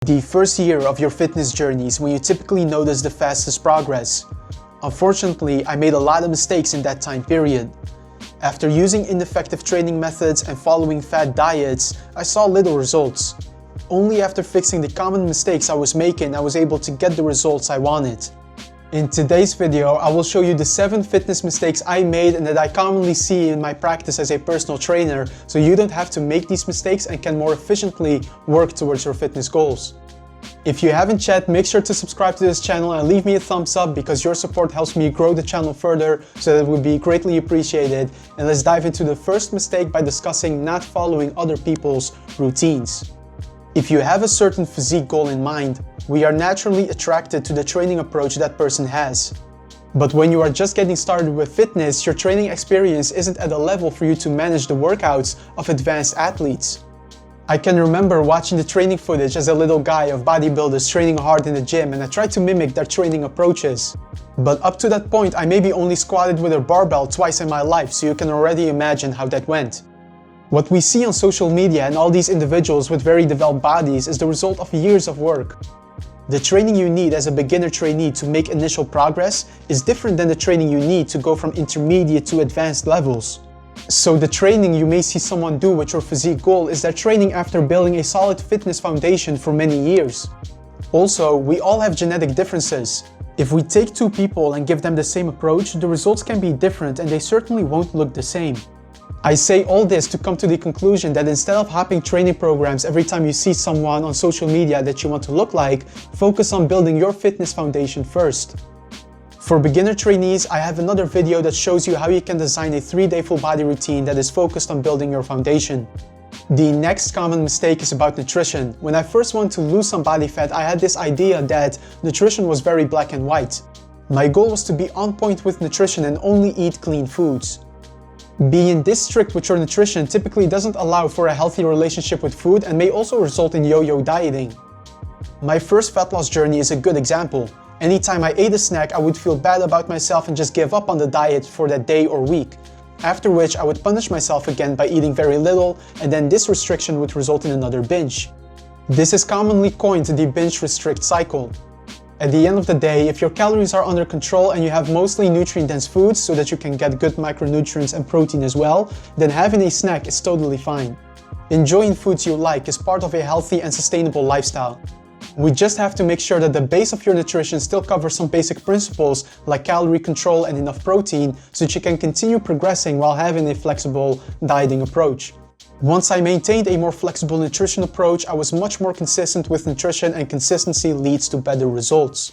The first year of your fitness journey is when you typically notice the fastest progress. Unfortunately, I made a lot of mistakes in that time period. After using ineffective training methods and following fad diets, I saw little results. Only after fixing the common mistakes I was making, I was able to get the results I wanted. In today's video, I will show you the 7 fitness mistakes I made and that I commonly see in my practice as a personal trainer, so you don't have to make these mistakes and can more efficiently work towards your fitness goals. If you haven't yet, make sure to subscribe to this channel and leave me a thumbs up because your support helps me grow the channel further, so that would be greatly appreciated. And let's dive into the first mistake by discussing not following other people's routines. If you have a certain physique goal in mind, we are naturally attracted to the training approach that person has. But when you are just getting started with fitness, your training experience isn't at a level for you to manage the workouts of advanced athletes. I can remember watching the training footage as a little guy of bodybuilders training hard in the gym, and I tried to mimic their training approaches. But up to that point, I maybe only squatted with a barbell twice in my life, so you can already imagine how that went. What we see on social media and all these individuals with very developed bodies is the result of years of work. The training you need as a beginner trainee to make initial progress is different than the training you need to go from intermediate to advanced levels. So the training you may see someone do with your physique goal is their training after building a solid fitness foundation for many years. Also, we all have genetic differences. If we take 2 people and give them the same approach, the results can be different and they certainly won't look the same. I say all this to come to the conclusion that instead of hopping training programs every time you see someone on social media that you want to look like, focus on building your fitness foundation first. For beginner trainees, I have another video that shows you how you can design a 3-day full body routine that is focused on building your foundation. The next common mistake is about nutrition. When I first wanted to lose some body fat, I had this idea that nutrition was very black and white. My goal was to be on point with nutrition and only eat clean foods. Being this strict with your nutrition typically doesn't allow for a healthy relationship with food and may also result in yo-yo dieting. My first fat loss journey is a good example. Anytime I ate a snack, I would feel bad about myself and just give up on the diet for that day or week. After which, I would punish myself again by eating very little, and then this restriction would result in another binge. This is commonly coined the binge restrict cycle. At the end of the day, if your calories are under control and you have mostly nutrient-dense foods so that you can get good micronutrients and protein as well, then having a snack is totally fine. Enjoying foods you like is part of a healthy and sustainable lifestyle. We just have to make sure that the base of your nutrition still covers some basic principles like calorie control and enough protein so that you can continue progressing while having a flexible dieting approach. Once I maintained a more flexible nutrition approach, I was much more consistent with nutrition, and consistency leads to better results.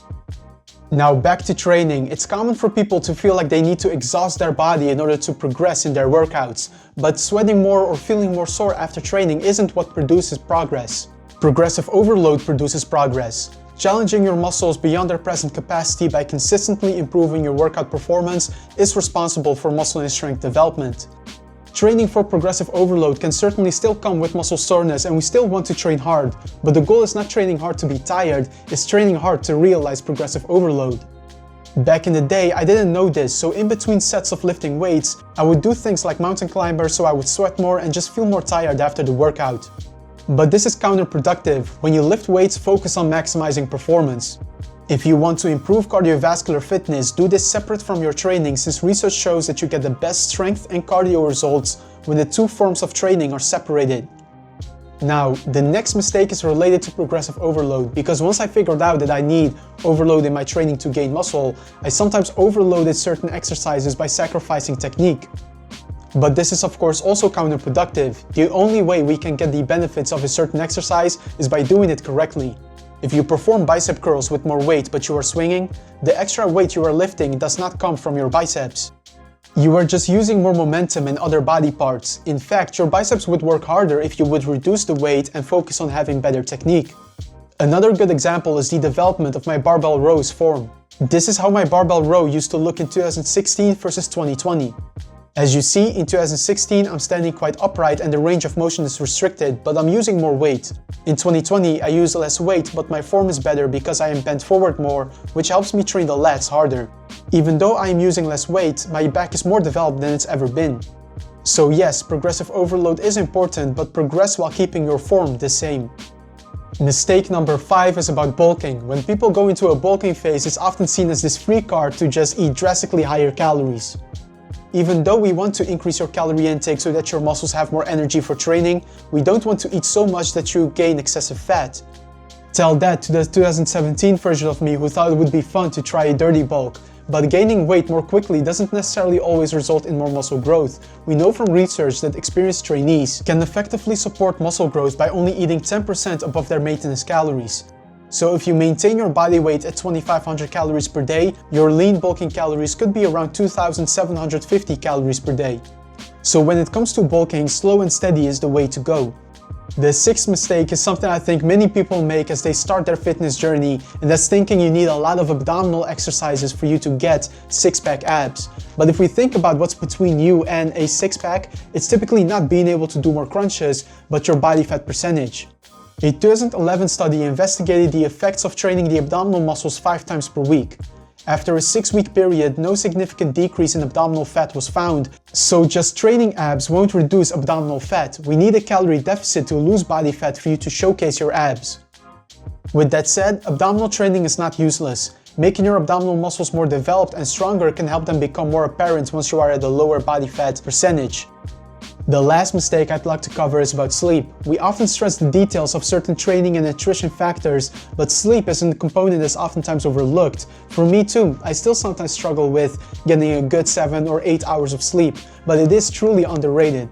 Now back to training. It's common for people to feel like they need to exhaust their body in order to progress in their workouts. But sweating more or feeling more sore after training isn't what produces progress. Progressive overload produces progress. Challenging your muscles beyond their present capacity by consistently improving your workout performance is responsible for muscle and strength development. Training for progressive overload can certainly still come with muscle soreness, and we still want to train hard, but the goal is not training hard to be tired, it's training hard to realize progressive overload. Back in the day, I didn't know this, so in between sets of lifting weights, I would do things like mountain climber so I would sweat more and just feel more tired after the workout. But this is counterproductive. When you lift weights, focus on maximizing performance. If you want to improve cardiovascular fitness, do this separate from your training, since research shows that you get the best strength and cardio results when the 2 forms of training are separated. Now, the next mistake is related to progressive overload, because once I figured out that I need overload in my training to gain muscle, I sometimes overloaded certain exercises by sacrificing technique. But this is of course also counterproductive. The only way we can get the benefits of a certain exercise is by doing it correctly. If you perform bicep curls with more weight but you are swinging, the extra weight you are lifting does not come from your biceps. You are just using more momentum in other body parts. In fact, your biceps would work harder if you would reduce the weight and focus on having better technique. Another good example is the development of my barbell rows form. This is how my barbell row used to look in 2016 versus 2020. As you see, in 2016 I'm standing quite upright and the range of motion is restricted, but I'm using more weight. In 2020 I use less weight, but my form is better because I am bent forward more, which helps me train the lats harder. Even though I am using less weight, my back is more developed than it's ever been. So yes, progressive overload is important, but progress while keeping your form the same. Mistake number 5 is about bulking. When people go into a bulking phase, it's often seen as this free card to just eat drastically higher calories. Even though we want to increase your calorie intake so that your muscles have more energy for training, we don't want to eat so much that you gain excessive fat. Tell that to the 2017 version of me who thought it would be fun to try a dirty bulk. But gaining weight more quickly doesn't necessarily always result in more muscle growth. We know from research that experienced trainees can effectively support muscle growth by only eating 10% above their maintenance calories. So if you maintain your body weight at 2,500 calories per day, your lean bulking calories could be around 2,750 calories per day. So when it comes to bulking, slow and steady is the way to go. The 6th mistake is something I think many people make as they start their fitness journey, and that's thinking you need a lot of abdominal exercises for you to get six-pack abs. But if we think about what's between you and a six-pack, it's typically not being able to do more crunches, but your body fat percentage. A 2011 study investigated the effects of training the abdominal muscles 5 times per week. After a 6-week period, no significant decrease in abdominal fat was found. So just training abs won't reduce abdominal fat. We need a calorie deficit to lose body fat for you to showcase your abs. With that said, abdominal training is not useless. Making your abdominal muscles more developed and stronger can help them become more apparent once you are at a lower body fat percentage. The last mistake I'd like to cover is about sleep. We often stress the details of certain training and nutrition factors, but sleep is a component that's oftentimes overlooked. For me too, I still sometimes struggle with getting a good 7 or 8 hours of sleep, but it is truly underrated.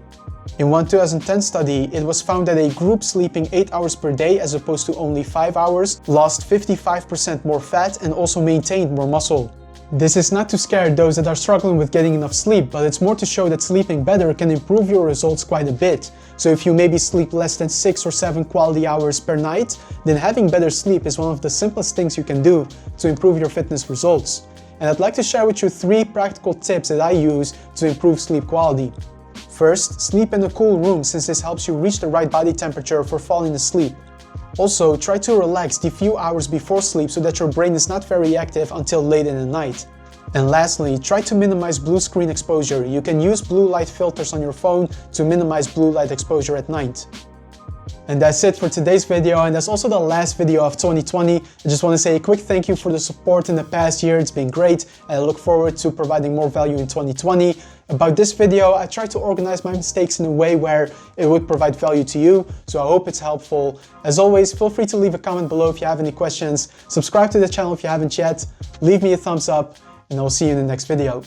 In one 2010 study, it was found that a group sleeping 8 hours per day as opposed to only 5 hours lost 55% more fat and also maintained more muscle. This is not to scare those that are struggling with getting enough sleep, but it's more to show that sleeping better can improve your results quite a bit. So if you maybe sleep less than 6 or 7 quality hours per night, then having better sleep is one of the simplest things you can do to improve your fitness results. And I'd like to share with you 3 practical tips that I use to improve sleep quality. First, sleep in a cool room since this helps you reach the right body temperature for falling asleep. Also, try to relax the few hours before sleep so that your brain is not very active until late in the night. And lastly, try to minimize blue screen exposure. You can use blue light filters on your phone to minimize blue light exposure at night. And that's it for today's video, and that's also the last video of 2020. I just want to say a quick thank you for the support in the past year. It's been great, and I look forward to providing more value in 2020. About this video, I tried to organize my mistakes in a way where it would provide value to you, so I hope it's helpful. As always, feel free to leave a comment below if you have any questions, subscribe to the channel if you haven't yet, leave me a thumbs up, and I'll see you in the next video.